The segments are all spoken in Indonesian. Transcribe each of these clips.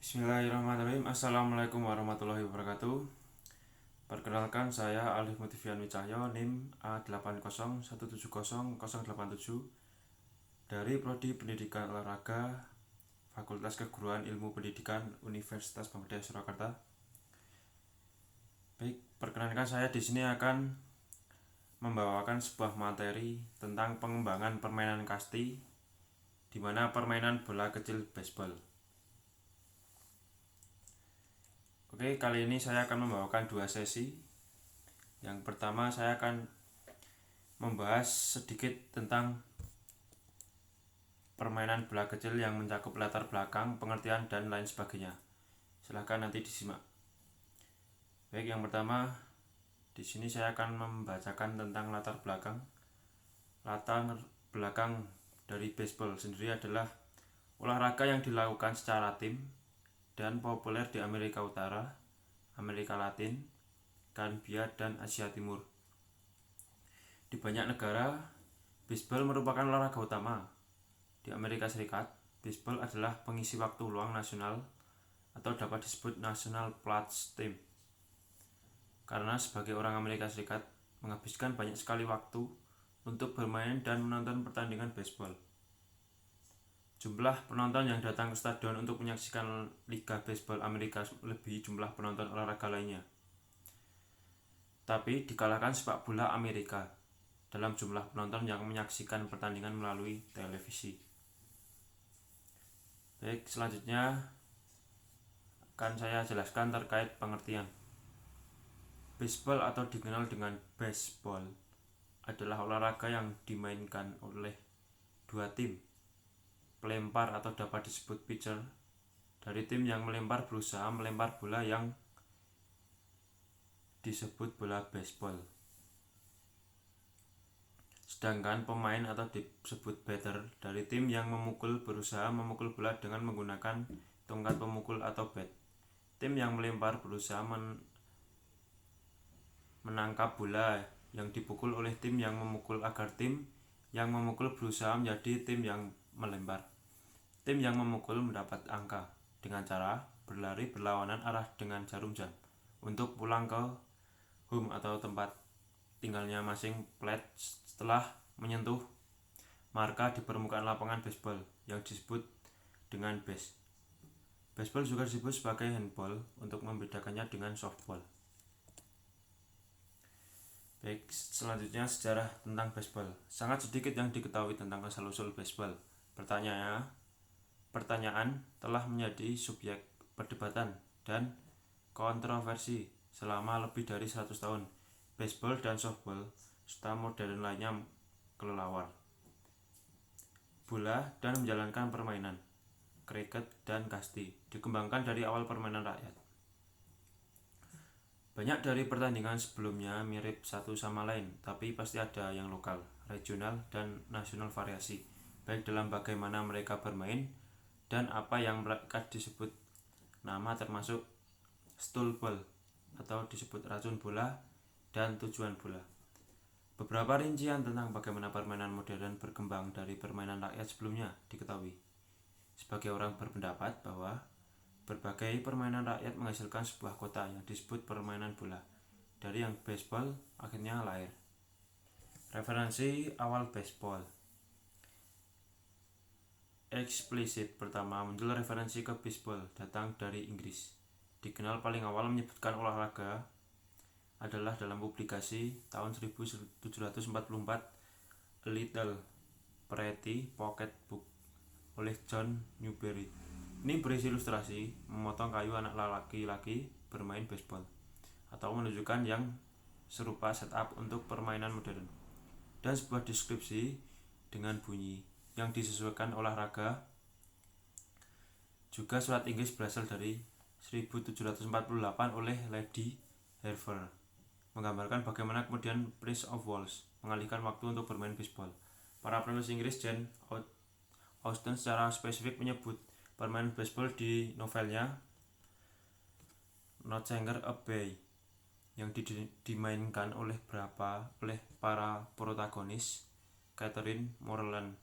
Bismillahirrahmanirrahim. Assalamualaikum warahmatullahi wabarakatuh. Perkenalkan, saya Alif Mutivian Wicahyo, NIM A80170087 dari Prodi Pendidikan Olahraga Fakultas Keguruan Ilmu Pendidikan Universitas Muhammadiyah Surakarta. Baik, perkenalkan, saya di sini akan membawakan sebuah materi tentang pengembangan permainan kasti, di mana permainan bola kecil baseball. Oke, kali ini saya akan membawakan dua sesi. Yang pertama, saya akan membahas sedikit tentang permainan bola kecil yang mencakup latar belakang, pengertian, dan lain sebagainya. Silahkan nanti disimak. Baik, yang pertama, di sini saya akan membacakan tentang latar belakang. Latar belakang dari baseball sendiri adalah olahraga yang dilakukan secara tim dan populer di Amerika Utara, Amerika Latin, Karibia, dan Asia Timur. Di banyak negara, baseball merupakan olahraga utama. Di Amerika Serikat, baseball adalah pengisi waktu luang nasional atau dapat disebut national pastime. Karena sebagai orang Amerika Serikat menghabiskan banyak sekali waktu untuk bermain dan menonton pertandingan baseball. Jumlah penonton yang datang ke stadion untuk menyaksikan Liga Baseball Amerika melebihi jumlah penonton olahraga lainnya. Tapi dikalahkan sepak bola Amerika dalam jumlah penonton yang menyaksikan pertandingan melalui televisi. Baik, selanjutnya akan saya jelaskan terkait pengertian. Baseball atau dikenal dengan baseball adalah olahraga yang dimainkan oleh dua tim, pelempar atau dapat disebut pitcher, dari tim yang melempar berusaha melempar bola yang disebut bola baseball. Sedangkan pemain atau disebut batter dari tim yang memukul berusaha memukul bola dengan menggunakan tongkat pemukul atau bat. Tim yang melempar berusaha menangkap bola yang dipukul oleh tim yang memukul agar tim yang memukul berusaha menjadi tim yang melempar. Tim yang memukul mendapat angka dengan cara berlari berlawanan arah dengan jarum jam untuk pulang ke home atau tempat tinggalnya masing plate setelah menyentuh marka di permukaan lapangan baseball yang disebut dengan base. Baseball juga disebut sebagai handball untuk membedakannya dengan softball. Baik, selanjutnya sejarah tentang baseball. Sangat sedikit yang diketahui tentang asal-usul baseball. Pertanyaan telah menjadi subjek perdebatan dan kontroversi selama lebih dari 100 tahun. Baseball dan softball serta modern lainnya kelelawar bola dan menjalankan permainan kriket dan kasti dikembangkan dari awal permainan rakyat. Banyak dari pertandingan sebelumnya mirip satu sama lain, tapi pasti ada yang lokal, regional, dan nasional variasi, baik dalam bagaimana mereka bermain dan apa yang mereka disebut nama, termasuk stool ball atau disebut racun bola dan tujuan bola. Beberapa rincian tentang bagaimana permainan modern berkembang dari permainan rakyat sebelumnya diketahui. Sebagai orang berpendapat bahwa berbagai permainan rakyat menghasilkan sebuah kota yang disebut permainan bola. Dari yang baseball akhirnya lahir. Referensi awal baseball. Eksplisit pertama muncul referensi ke baseball datang dari Inggris. Dikenal paling awal menyebutkan olahraga adalah dalam publikasi tahun 1744 A Little Pretty Pocket Book oleh John Newbery. Ini berisi ilustrasi memotong kayu anak laki-laki bermain baseball atau menunjukkan yang serupa setup untuk permainan modern, dan sebuah deskripsi dengan bunyi yang disesuaikan olahraga. Juga surat Inggris berasal dari 1748 oleh Lady Hervey menggambarkan bagaimana kemudian Prince of Wales mengalihkan waktu untuk bermain baseball. Para penulis Inggris Jane Austen secara spesifik menyebut permainan baseball di novelnya Northanger Abbey yang dimainkan oleh para protagonis Catherine Morland.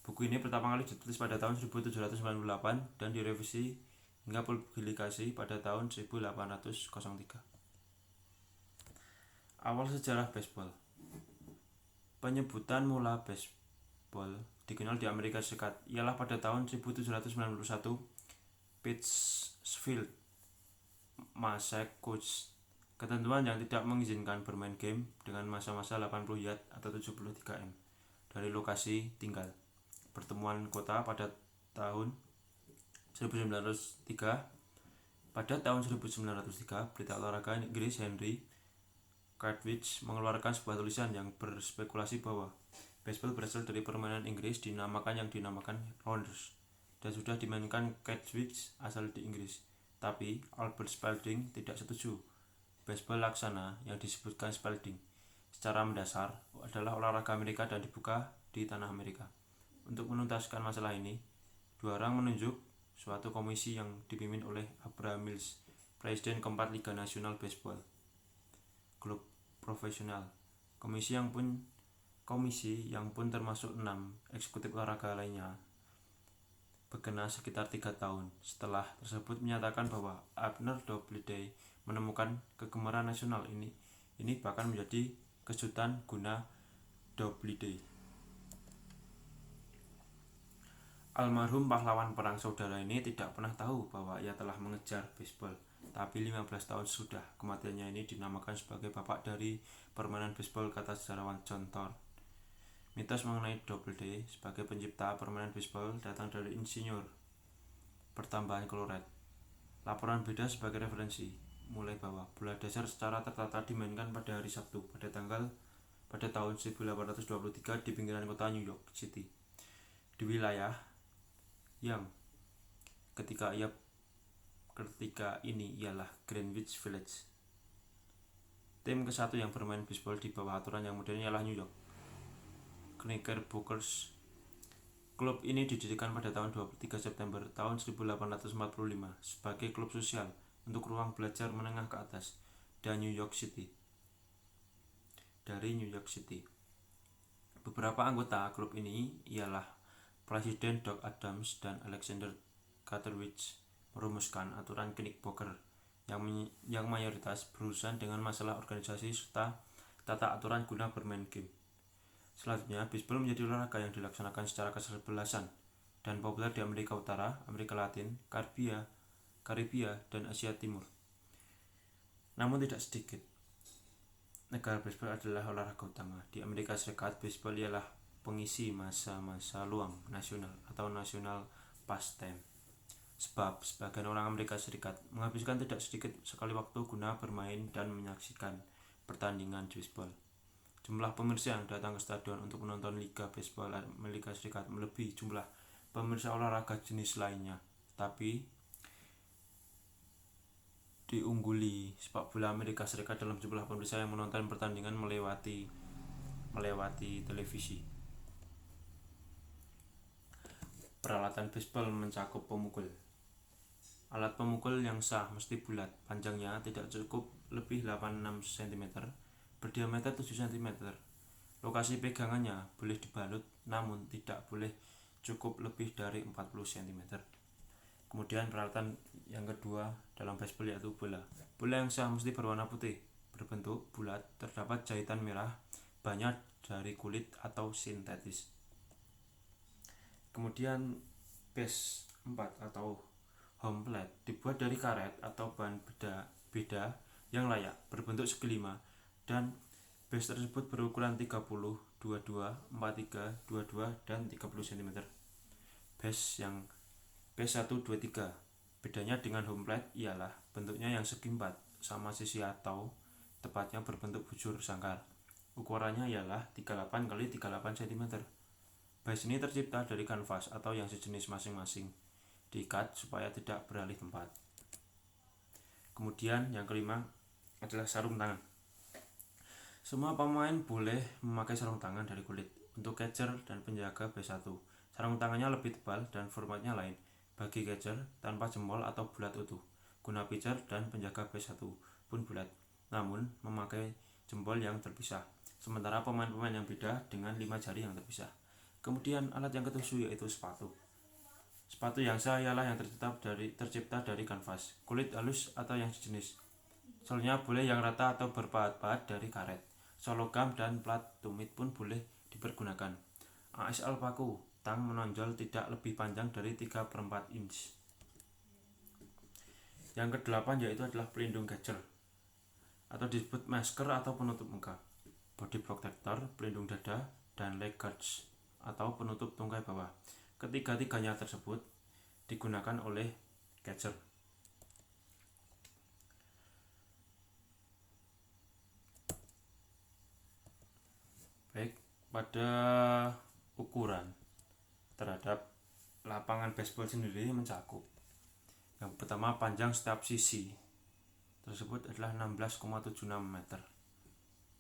Buku ini pertama kali ditulis pada tahun 1798 dan direvisi hingga publikasi pada tahun 1803. Awal sejarah baseball. Penyebutan mula baseball dikenal di Amerika Serikat ialah pada tahun 1791 Pittsfield, Massachusetts. Ketentuan yang tidak mengizinkan bermain game dengan masa-masa 80 yard atau 73 m dari lokasi tinggal. Pertemuan kota pada tahun 1903. Pada tahun 1903, berita olahraga Inggris Henry Cartwright mengeluarkan sebuah tulisan yang berspekulasi bahwa baseball berasal dari permainan Inggris yang dinamakan rounders dan sudah dimainkan Cartwright asal di Inggris. Tapi Albert Spalding tidak setuju. Baseball laksana yang disebutkan Spalding secara mendasar adalah olahraga Amerika dan dibuka di tanah Amerika. Untuk menuntaskan masalah ini, dua orang menunjuk suatu komisi yang dipimpin oleh Abraham Mills, presiden keempat Liga Nasional Baseball klub profesional. Komisi yang pun termasuk 6 eksekutif olahraga lainnya berkena sekitar 3 tahun. Setelah tersebut menyatakan bahwa Abner Doubleday menemukan kegemaran nasional ini bahkan menjadi kejutan guna Doubleday. Almarhum pahlawan perang saudara ini tidak pernah tahu bahwa ia telah mengejar baseball. Tapi 15 tahun sudah kematiannya ini dinamakan sebagai bapak dari permainan baseball, kata sejarawan John Thorne. Mitos mengenai Doubleday sebagai pencipta permainan baseball datang dari insinyur pertambahan kloret. Laporan beda sebagai referensi mulai bawah. Bola dasar secara tertata dimainkan pada hari Sabtu pada tahun 1823 di pinggiran kota New York City, di wilayah yang ketika ini ialah Greenwich Village. Tim ke-1 yang bermain baseball di bawah aturan yang modern ialah New York Knickerbockers. Klub ini didirikan pada tahun 23 September tahun 1845 sebagai klub sosial untuk ruang belajar menengah ke atas dari New York City. Beberapa anggota klub ini ialah Presiden Doc Adams dan Alexander Cartwright merumuskan aturan Knickerbocker yang mayoritas berurusan dengan masalah organisasi serta tata aturan guna bermain game. Selanjutnya, baseball menjadi olahraga yang dilaksanakan secara kesebelasan dan populer di Amerika Utara, Amerika Latin, Karibia, dan Asia Timur. Namun tidak sedikit negara baseball adalah olahraga utama. Di Amerika Serikat, baseball ialah pengisi masa-masa luang nasional atau national pastime. Sebab sebagian orang Amerika Serikat menghabiskan tidak sedikit sekali waktu guna bermain dan menyaksikan pertandingan baseball. Jumlah pemirsa yang datang ke stadion untuk menonton Liga Baseball Amerika Serikat melebihi jumlah pemirsa olahraga jenis lainnya. Tapi diungguli sepak bola Amerika Serikat dalam jumlah pemirsa yang menonton pertandingan melewati televisi. Peralatan baseball mencakup pemukul. Alat pemukul yang sah mesti bulat, panjangnya tidak cukup lebih 86 cm, berdiameter 7 cm. Lokasi pegangannya boleh dibalut, namun tidak boleh cukup lebih dari 40 cm. Kemudian peralatan yang kedua dalam baseball yaitu bola. Bola yang sah mesti berwarna putih, berbentuk bulat, terdapat jahitan merah, banyak dari kulit atau sintetis. Kemudian base 4 atau home plate dibuat dari karet atau bahan beda yang layak, berbentuk segi lima, dan base tersebut berukuran 30, 22, 43, 22, dan 30 cm. Base 1, 2, 3. Bedanya dengan home plate ialah bentuknya yang segi 4 sama sisi atau tepatnya berbentuk bujur sangkar. Ukurannya ialah 38 x 38 cm. Base ini tercipta dari kanvas atau yang sejenis masing-masing, diikat supaya tidak beralih tempat. Kemudian yang kelima adalah sarung tangan. Semua pemain boleh memakai sarung tangan dari kulit. Untuk catcher dan penjaga base 1, sarung tangannya lebih tebal dan formatnya lain. Bagi catcher, tanpa jempol atau bulat utuh. Guna pitcher dan penjaga base 1 pun bulat, namun memakai jempol yang terpisah. Sementara pemain-pemain yang beda dengan 5 jari yang terpisah. Kemudian alat yang ketujuh yaitu sepatu. Sepatu yang sah ialah yang tercipta dari kanvas, kulit halus atau yang sejenis. Solnya boleh yang rata atau berpahat-pahat dari karet. Sol logam dan plat tumit pun boleh dipergunakan. AS alpaku, tang menonjol tidak lebih panjang dari 3/4 inch. Yang kedelapan yaitu adalah pelindung gadger atau disebut masker atau penutup muka, body protector, pelindung dada, dan leg guards atau penutup tungkai bawah. Ketiga-tiganya tersebut digunakan oleh gadger. Baik, pada ukuran terhadap lapangan baseball sendiri mencakup. Yang pertama, panjang setiap sisi tersebut adalah 16,76 meter.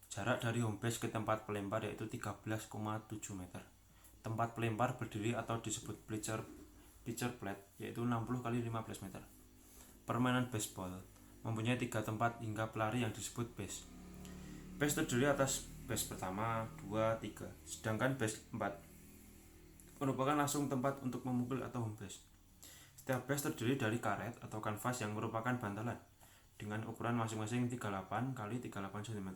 Jarak dari home base ke tempat pelempar yaitu 13,7 meter. Tempat pelempar berdiri atau disebut pitcher plate yaitu 60 x 15 meter. Permainan baseball mempunyai 3 tempat hingga pelari yang disebut base. Base terdiri atas base pertama, 2, 3, sedangkan base 4 merupakan langsung tempat untuk memukul atau home base. Setiap base terdiri dari karet atau kanvas yang merupakan bantalan dengan ukuran masing-masing 38 x 38 cm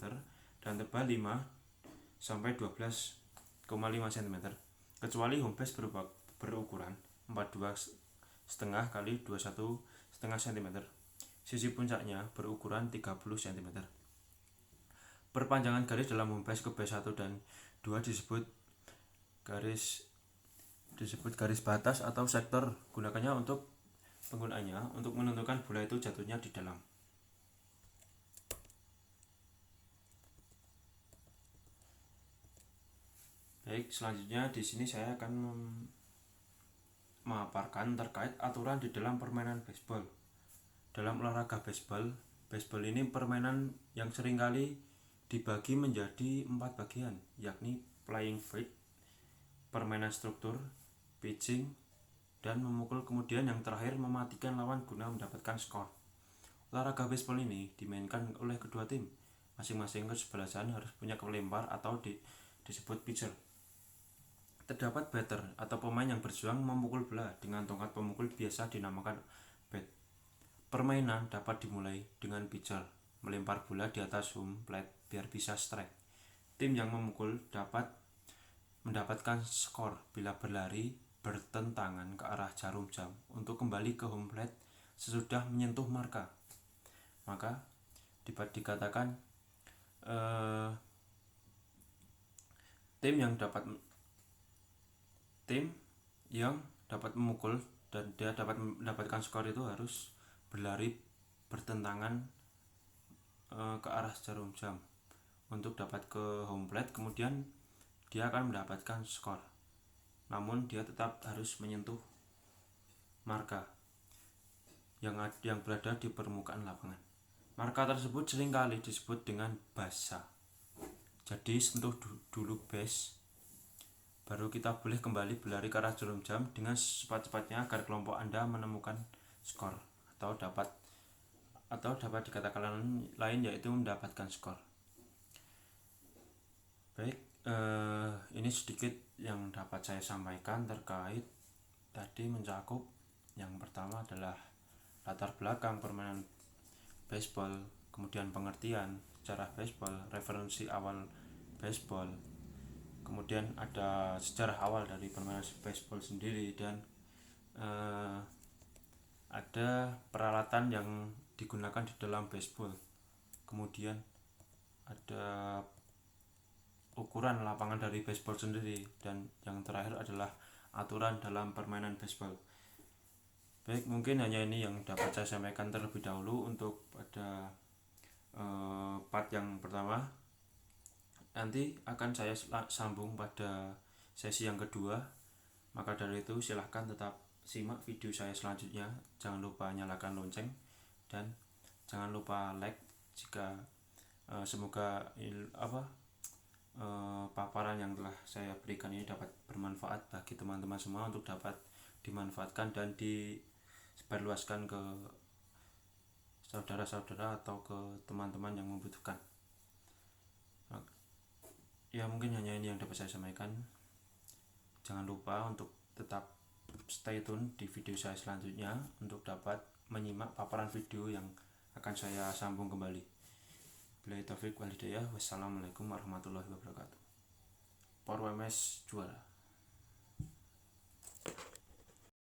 dan tebal 5 sampai 12,5 cm. Kecuali home base berukuran 42,5 x 21,5 cm. Sisi puncaknya berukuran 30 cm. Perpanjangan garis dalam home base ke base 1 dan 2 disebut garis batas atau sektor. Gunakannya untuk penggunaannya untuk menentukan bola itu jatuhnya di dalam. Baik, selanjutnya di sini saya akan memaparkan terkait aturan di dalam permainan baseball. Dalam olahraga baseball ini permainan yang seringkali dibagi menjadi 4 bagian, yakni playing field, permainan struktur, pitching, dan memukul, kemudian yang terakhir mematikan lawan guna mendapatkan skor. Olahraga baseball ini dimainkan oleh kedua tim. Masing-masing kesebelasan harus punya pelempar atau disebut pitcher. Terdapat batter atau pemain yang berjuang memukul bola dengan tongkat pemukul biasa dinamakan bat. Permainan dapat dimulai dengan pitcher melempar bola di atas home plate biar bisa strike. Tim yang memukul dapat mendapatkan skor bila berlari bertentangan ke arah jarum jam untuk kembali ke home plate sesudah menyentuh marka. Maka dikatakan tim yang dapat memukul dan dia dapat mendapatkan skor itu harus berlari bertentangan ke arah jarum jam untuk dapat ke home plate, kemudian dia akan mendapatkan skor. Namun dia tetap harus menyentuh marka yang berada di permukaan lapangan. Marka tersebut seringkali disebut dengan basa. Jadi sentuh dulu base, baru kita boleh kembali berlari ke arah jarum jam dengan secepat-cepatnya agar kelompok Anda menemukan skor atau dapat dikatakan lain yaitu mendapatkan skor. Baik, ini sedikit yang dapat saya sampaikan terkait tadi mencakup yang pertama adalah latar belakang permainan baseball, kemudian pengertian sejarah baseball, referensi awal baseball, kemudian ada sejarah awal dari permainan baseball sendiri, dan ada peralatan yang digunakan di dalam baseball, kemudian ada ukuran lapangan dari baseball sendiri, dan yang terakhir adalah aturan dalam permainan baseball. Baik, mungkin hanya ini yang dapat saya sampaikan terlebih dahulu untuk pada part yang pertama. Nanti akan saya sambung pada sesi yang kedua. Maka dari itu silahkan tetap simak video saya selanjutnya. Jangan lupa nyalakan lonceng dan jangan lupa like jika semoga paparan yang telah saya berikan ini dapat bermanfaat bagi teman-teman semua untuk dapat dimanfaatkan dan disebarluaskan ke saudara-saudara atau ke teman-teman yang membutuhkan. Ya, mungkin hanya ini yang dapat saya sampaikan. Jangan lupa untuk tetap stay tune di video saya selanjutnya untuk dapat menyimak paparan video yang akan saya sambung kembali. Billahi taufik wal hidayah. Wassalamualaikum warahmatullahi wabarakatuh. Por WMS juara.